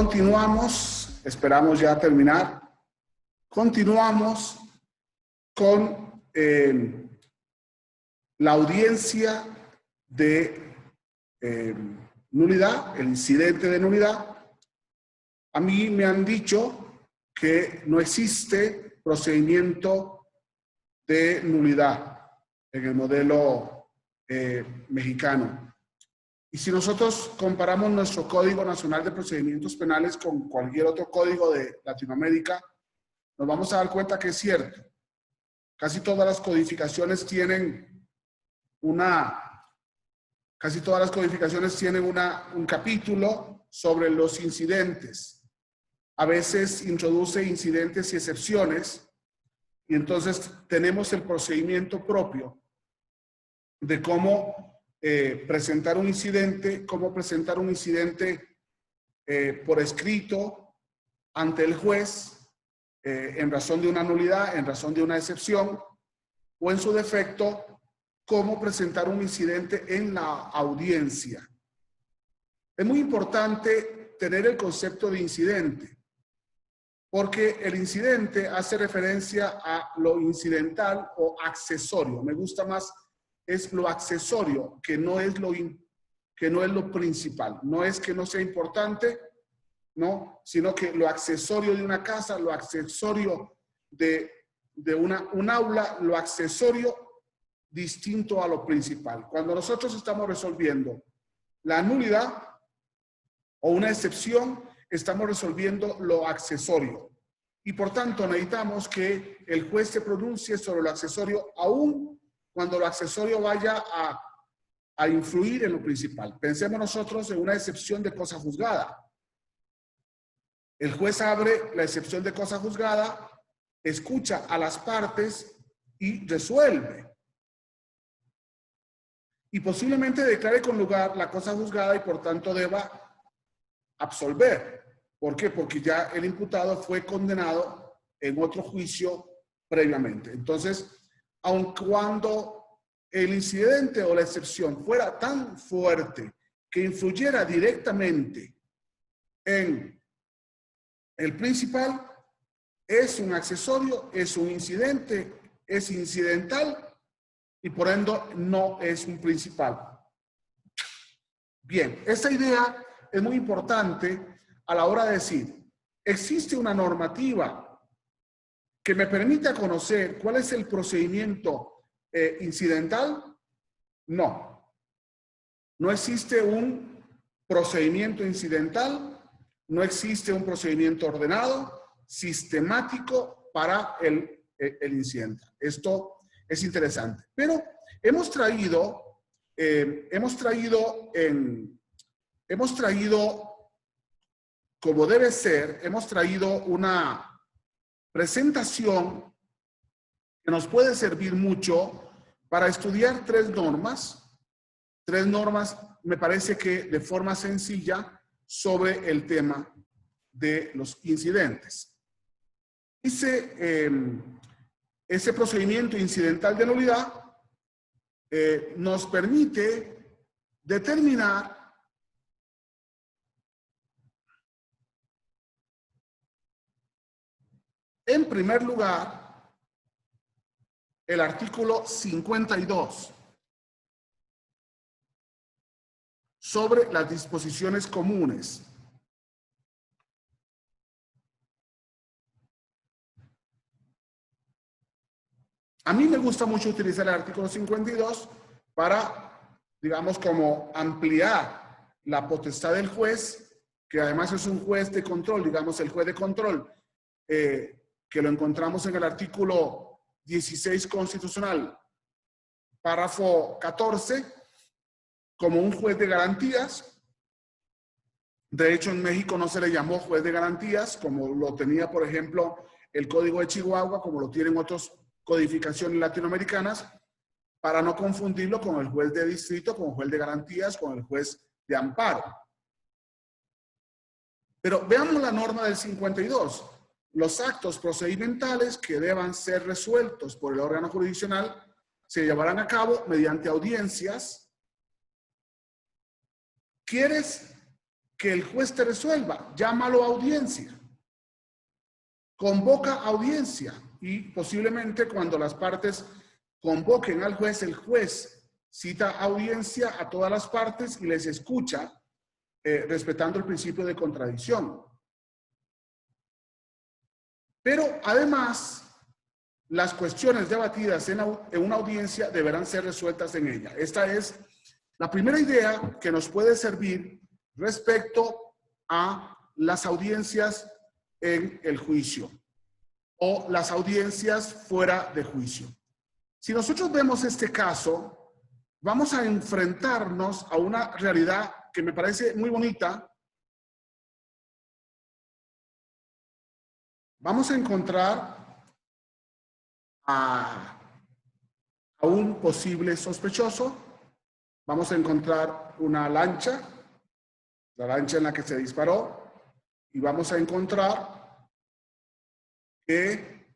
Continuamos, esperamos ya terminar. Continuamos con la audiencia de nulidad, el incidente de nulidad. A mí me han dicho que no existe procedimiento de nulidad en el modelo mexicano. Y si nosotros comparamos nuestro Código Nacional de Procedimientos Penales con cualquier otro código de Latinoamérica, nos vamos a dar cuenta que es cierto. Casi todas las codificaciones tienen un capítulo sobre los incidentes. A veces introduce incidentes y excepciones, y entonces tenemos el procedimiento propio de cómo presentar un incidente, por escrito ante el juez en razón de una nulidad, en razón de una excepción, o en su defecto, cómo presentar un incidente en la audiencia. Es muy importante tener el concepto de incidente, porque el incidente hace referencia a lo incidental o accesorio. Me gusta más es lo accesorio, que no es lo principal. No es que no sea importante, no, sino que lo accesorio de una casa, lo accesorio de un aula, lo accesorio distinto a lo principal. Cuando nosotros estamos resolviendo la nulidad o una excepción, estamos resolviendo lo accesorio. Y por tanto necesitamos que el juez se pronuncie sobre lo accesorio aún cuando lo accesorio vaya a influir en lo principal. Pensemos nosotros en una excepción de cosa juzgada. El juez abre la excepción de cosa juzgada, escucha a las partes y resuelve. Y posiblemente declare con lugar la cosa juzgada y por tanto deba absolver. ¿Por qué? Porque ya el imputado fue condenado en otro juicio previamente. Entonces, aun cuando el incidente o la excepción fuera tan fuerte que influyera directamente en el principal, es un accesorio, es un incidente, es incidental y por ende no es un principal. Bien, esta idea es muy importante a la hora de decir, existe una normativa que me permita conocer cuál es el procedimiento incidental. No existe un procedimiento incidental, no existe un procedimiento ordenado, sistemático para el incidente. Esto es interesante. Pero hemos traído como debe ser, hemos traído una presentación que nos puede servir mucho para estudiar tres normas me parece que de forma sencilla sobre el tema de los incidentes. Ese procedimiento incidental de nulidad nos permite determinar en primer lugar el artículo 52 sobre las disposiciones comunes. A mí me gusta mucho utilizar el artículo 52 para, digamos, como ampliar la potestad del juez, que además es un juez de control, digamos, el juez de control, que lo encontramos en el artículo 16 constitucional, párrafo 14, como un juez de garantías. De hecho, en México no se le llamó juez de garantías, como lo tenía, por ejemplo, el Código de Chihuahua, como lo tienen otras codificaciones latinoamericanas, para no confundirlo con el juez de distrito, con el juez de garantías, con el juez de amparo. Pero veamos la norma del 52. Los actos procedimentales que deban ser resueltos por el órgano jurisdiccional se llevarán a cabo mediante audiencias. ¿Quieres que el juez te resuelva. Llámalo a audiencia. Convoca audiencia y posiblemente cuando las partes convoquen al juez, el juez cita audiencia a todas las partes y les escucha respetando el principio de contradicción. Pero además, las cuestiones debatidas en una audiencia deberán ser resueltas en ella. Esta es la primera idea que nos puede servir respecto a las audiencias en el juicio o las audiencias fuera de juicio. Si nosotros vemos este caso, vamos a enfrentarnos a una realidad que me parece muy bonita. Vamos a encontrar a un posible sospechoso. Vamos a encontrar una lancha, la lancha en la que se disparó, y vamos a encontrar que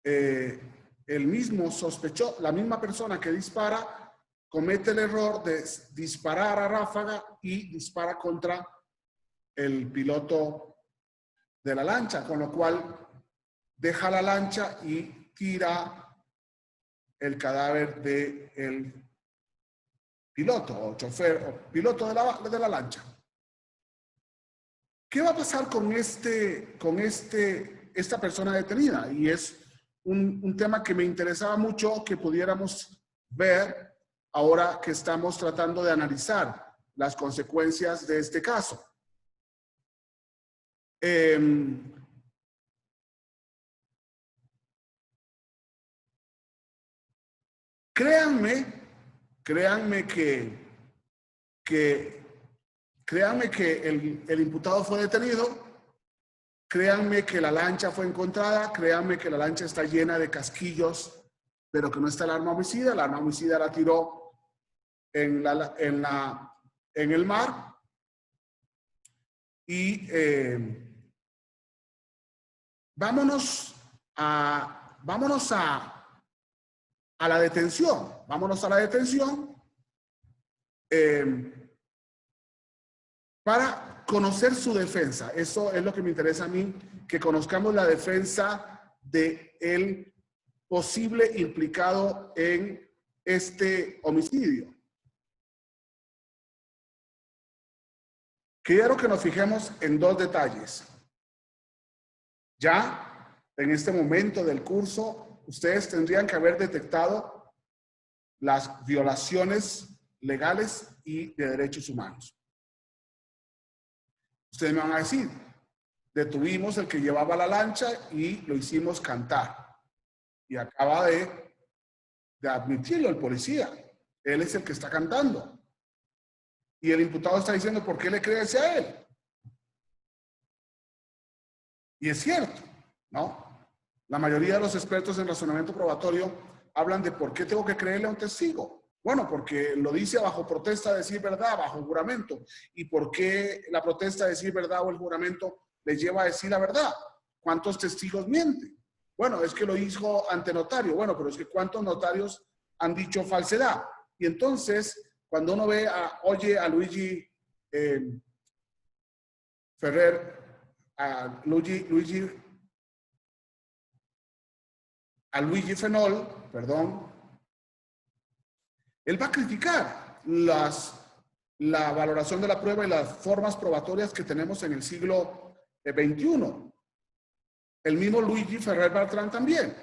el mismo sospechoso, la misma persona que dispara, comete el error de disparar a ráfaga y dispara contra el piloto de la lancha, con lo cual deja la lancha y tira el cadáver del piloto o chofer o piloto de la lancha. ¿Qué va a pasar con esta persona detenida? Y es un tema que me interesaba mucho que pudiéramos ver ahora que estamos tratando de analizar las consecuencias de este caso. Créanme que el imputado fue detenido, créanme que la lancha fue encontrada, créanme que la lancha está llena de casquillos, pero que no está el arma homicida. La arma homicida la tiró en el mar. Y vámonos a la detención. Vámonos a la detención para conocer su defensa. Eso es lo que me interesa a mí, que conozcamos la defensa del posible implicado en este homicidio. Quiero que nos fijemos en dos detalles. Ya en este momento del curso, ustedes tendrían que haber detectado las violaciones legales y de derechos humanos. Ustedes me van a decir, detuvimos el que llevaba la lancha y lo hicimos cantar. Y acaba de admitirlo el policía. Él es el que está cantando. Y el imputado está diciendo, ¿por qué le crees a él? Y es cierto, ¿no? La mayoría de los expertos en razonamiento probatorio hablan de por qué tengo que creerle a un testigo. Bueno, porque lo dice bajo protesta de decir verdad, bajo juramento. ¿Y por qué la protesta de decir verdad o el juramento le lleva a decir la verdad? ¿Cuántos testigos mienten? Bueno, es que lo hizo ante notario. Bueno, pero es que ¿cuántos notarios han dicho falsedad? Y entonces, cuando uno ve oye a Luigi Ferrer, a Luigi Fenol, perdón, él va a criticar la valoración de la prueba y las formas probatorias que tenemos en el siglo XXI. El mismo Luigi Ferrer Bartrán también.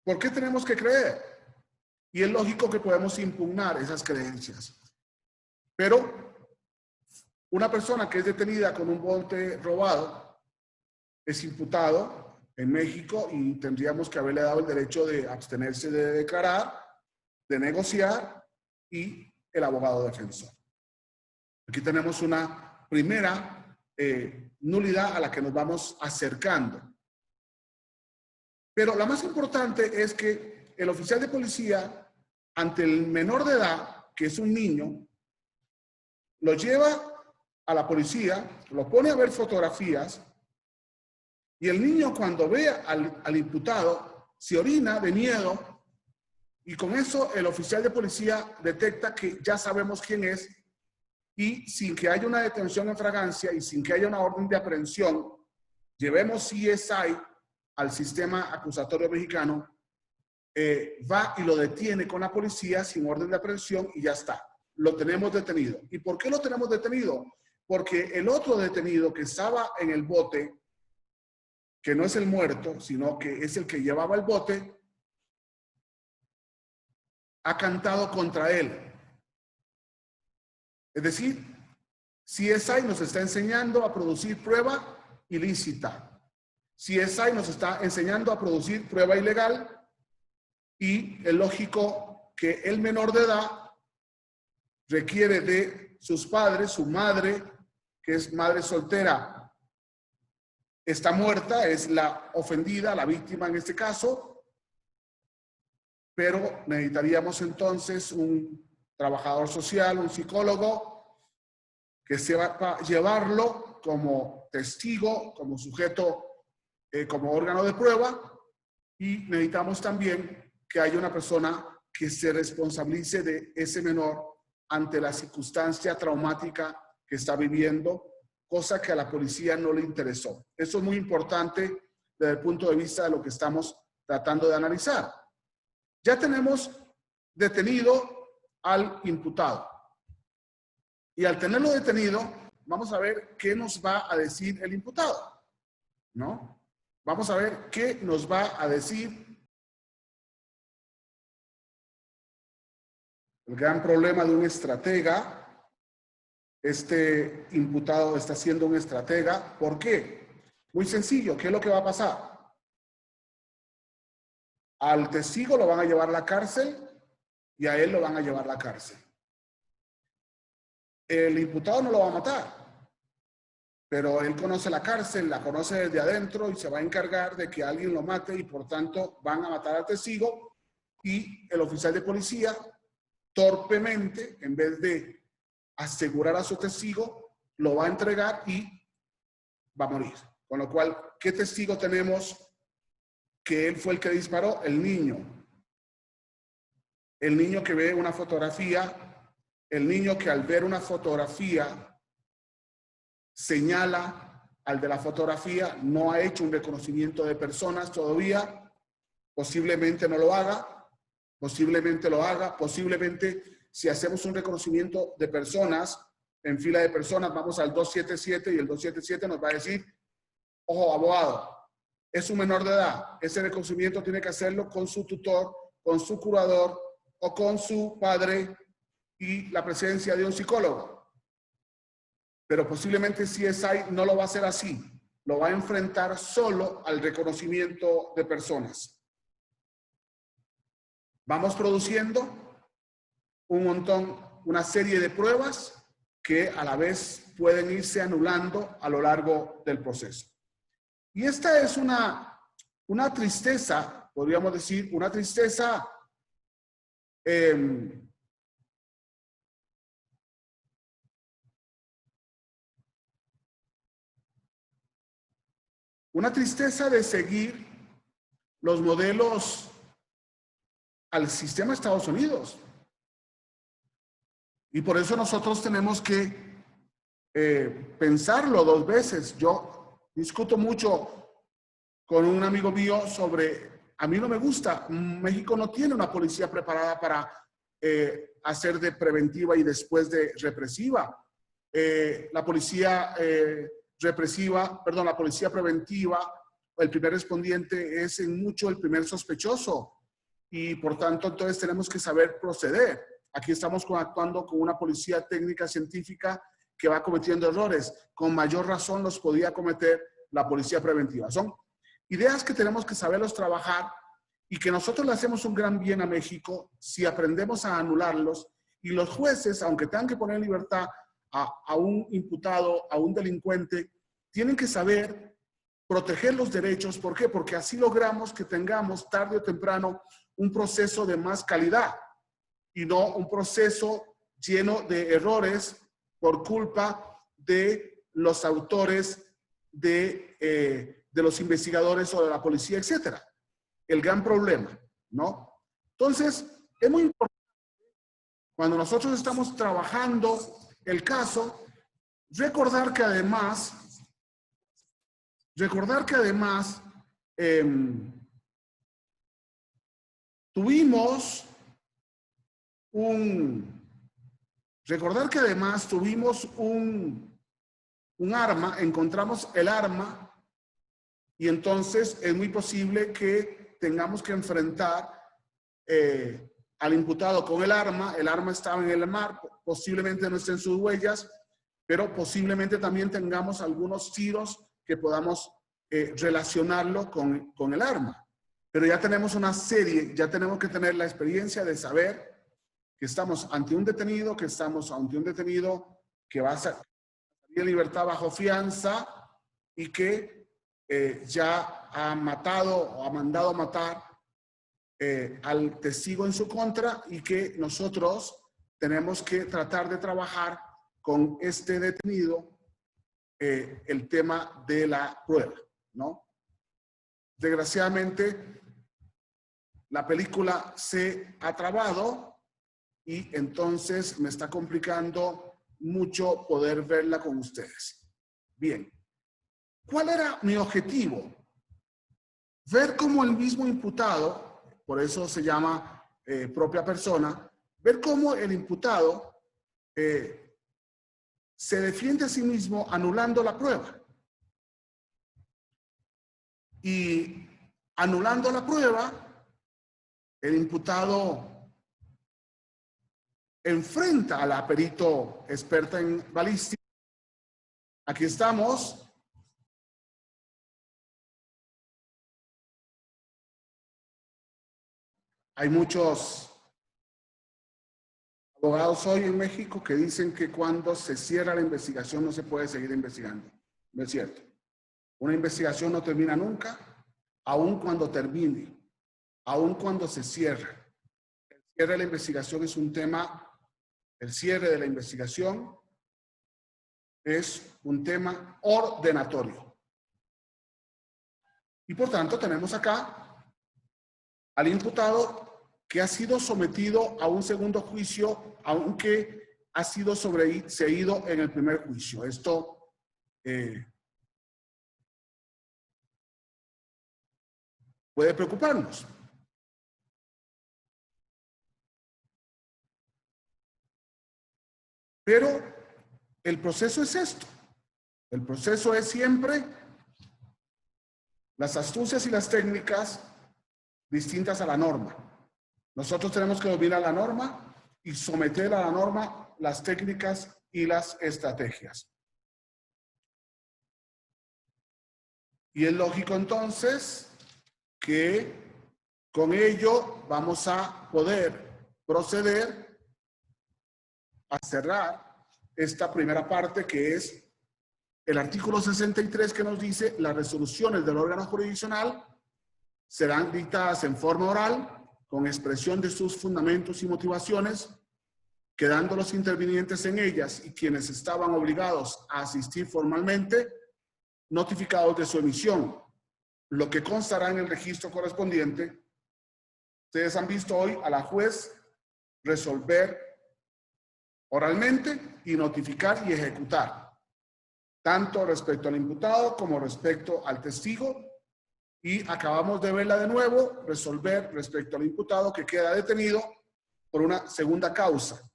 ¿Por qué tenemos que creer? Y es lógico que podemos impugnar esas creencias. Pero una persona que es detenida con un bote robado es imputado en México y tendríamos que haberle dado el derecho de abstenerse de declarar, de negociar y el abogado defensor. Aquí tenemos una primera nulidad a la que nos vamos acercando. Pero la más importante es que el oficial de policía, ante el menor de edad, que es un niño, lo lleva a la policía, lo pone a ver fotografías y el niño cuando ve al imputado se orina de miedo y con eso el oficial de policía detecta que ya sabemos quién es y sin que haya una detención en fragancia y sin que haya una orden de aprehensión, llevemos CSI al sistema acusatorio mexicano, va y lo detiene con la policía sin orden de aprehensión y ya está. Lo tenemos detenido. ¿Y por qué lo tenemos detenido? Porque el otro detenido que estaba en el bote, que no es el muerto, sino que es el que llevaba el bote, ha cantado contra él. Es decir, CSI nos está enseñando a producir prueba ilícita. CSI nos está enseñando a producir prueba ilegal y es lógico que el menor de edad requiere de sus padres, su madre, que es madre soltera, está muerta, es la ofendida, la víctima en este caso, pero necesitaríamos entonces un trabajador social, un psicólogo, que se va a llevarlo como testigo, como sujeto, como órgano de prueba, y necesitamos también que haya una persona que se responsabilice de ese menor ante la circunstancia traumática que está viviendo, cosa que a la policía no le interesó. Eso es muy importante desde el punto de vista de lo que estamos tratando de analizar. Ya tenemos detenido al imputado. Y al tenerlo detenido, vamos a ver qué nos va a decir el imputado, ¿no? Vamos a ver qué nos va a decir. El gran problema de un estratega, este imputado está siendo un estratega. ¿Por qué? Muy sencillo. ¿Qué es lo que va a pasar? Al testigo lo van a llevar a la cárcel y a él lo van a llevar a la cárcel. El imputado no lo va a matar, pero él conoce la cárcel, la conoce desde adentro y se va a encargar de que alguien lo mate y por tanto van a matar al testigo y el oficial de policía torpemente, en vez de asegurar a su testigo, lo va a entregar y va a morir. Con lo cual, ¿qué testigo tenemos que él fue el que disparó? El niño. El niño que ve una fotografía, el niño que al ver una fotografía señala al de la fotografía, no ha hecho un reconocimiento de personas todavía, posiblemente no lo haga, posiblemente lo haga, posiblemente si hacemos un reconocimiento de personas, en fila de personas, vamos al 277 y el 277 nos va a decir, ojo, abogado, es un menor de edad, ese reconocimiento tiene que hacerlo con su tutor, con su curador o con su padre y la presencia de un psicólogo. Pero posiblemente CSI no lo va a hacer así, lo va a enfrentar solo al reconocimiento de personas. Vamos produciendo un montón, una serie de pruebas que a la vez pueden irse anulando a lo largo del proceso. Y esta es una tristeza, podríamos decir, una tristeza de seguir los modelos al sistema de Estados Unidos. Y por eso nosotros tenemos que pensarlo dos veces. Yo discuto mucho con un amigo mío sobre, a mí no me gusta, México no tiene una policía preparada para hacer de preventiva y después de represiva. La policía la policía preventiva, el primer respondiente es en mucho el primer sospechoso y por tanto entonces tenemos que saber proceder. Aquí estamos actuando con una policía técnica científica que va cometiendo errores. Con mayor razón los podía cometer la policía preventiva. Son ideas que tenemos que saberlos trabajar y que nosotros le hacemos un gran bien a México si aprendemos a anularlos y los jueces, aunque tengan que poner en libertad a un imputado, a un delincuente, tienen que saber proteger los derechos. ¿Por qué? Porque así logramos que tengamos tarde o temprano un proceso de más calidad y no un proceso lleno de errores por culpa de los autores, de los investigadores o de la policía, etcétera. El gran problema, ¿no? Entonces, es muy importante cuando nosotros estamos trabajando el caso, recordar que además, tuvimos un arma, encontramos el arma, y entonces es muy posible que tengamos que enfrentar al imputado con el arma estaba en el mar, posiblemente no estén sus huellas, pero posiblemente también tengamos algunos tiros que podamos relacionarlo con el arma. Pero ya tenemos una serie, ya tenemos que tener la experiencia de saber que estamos ante un detenido, que va a salir de libertad bajo fianza y que ya ha matado o ha mandado matar al testigo en su contra, y que nosotros tenemos que tratar de trabajar con este detenido el tema de la prueba, ¿no? Desgraciadamente, la película se ha trabado y entonces me está complicando mucho poder verla con ustedes. Bien, ¿cuál era mi objetivo? Ver cómo el mismo imputado, por eso se llama propia persona, ver cómo el imputado se defiende a sí mismo anulando la prueba. Y anulando la prueba, el imputado enfrenta a la perito experta en balística. Aquí estamos. Hay muchos abogados hoy en México que dicen que cuando se cierra la investigación no se puede seguir investigando. No es cierto. Una investigación no termina nunca, aun cuando termine, aun cuando se cierre. El cierre de la investigación es un tema, el cierre de la investigación es un tema ordenatorio. Y por tanto tenemos acá al imputado que ha sido sometido a un segundo juicio, aunque ha sido sobreseído en el primer juicio. Esto puede preocuparnos. Pero el proceso es esto. El proceso es siempre las astucias y las técnicas distintas a la norma. Nosotros tenemos que dominar la norma y someter a la norma las técnicas y las estrategias. Y es lógico entonces que con ello vamos a poder proceder a cerrar esta primera parte, que es el artículo 63, que nos dice: las resoluciones del órgano jurisdiccional serán dictadas en forma oral con expresión de sus fundamentos y motivaciones, quedando los intervinientes en ellas y quienes estaban obligados a asistir formalmente notificados de su emisión, lo que constará en el registro correspondiente. Ustedes han visto hoy a la juez resolver oralmente y notificar y ejecutar, tanto respecto al imputado como respecto al testigo, y acabamos de verla de nuevo resolver respecto al imputado que queda detenido por una segunda causa.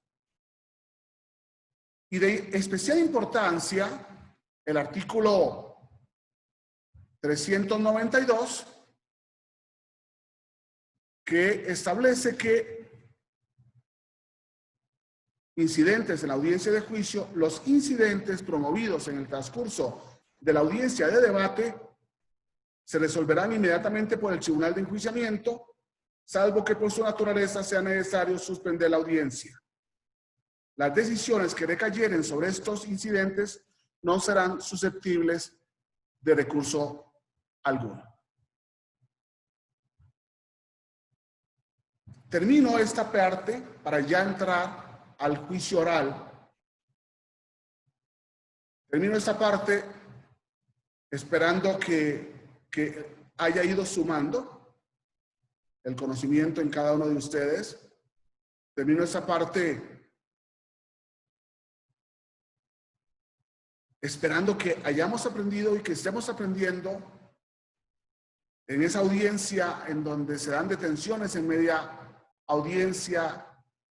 Y de especial importancia, el artículo 392, que establece que incidentes en la audiencia de juicio, los incidentes promovidos en el transcurso de la audiencia de debate se resolverán inmediatamente por el tribunal de enjuiciamiento, salvo que por su naturaleza sea necesario suspender la audiencia. Las decisiones que recayeren sobre estos incidentes no serán susceptibles de recurso alguno. Termino esta parte para ya entrar al juicio oral. Termino esta parte esperando que haya ido sumando el conocimiento en cada uno de ustedes. Termino esta parte esperando que hayamos aprendido y que estemos aprendiendo en esa audiencia en donde se dan detenciones en media audiencia.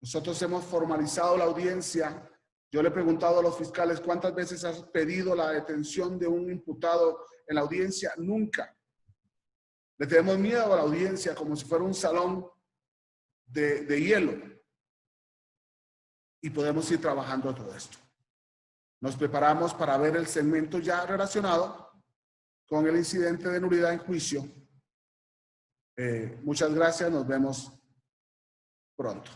Nosotros hemos formalizado la audiencia. Yo le he preguntado a los fiscales cuántas veces has pedido la detención de un imputado en la audiencia. Nunca. Le tenemos miedo a la audiencia como si fuera un salón de hielo. Y podemos ir trabajando todo esto. Nos preparamos para ver el segmento ya relacionado con el incidente de nulidad en juicio. Muchas gracias. Nos vemos pronto.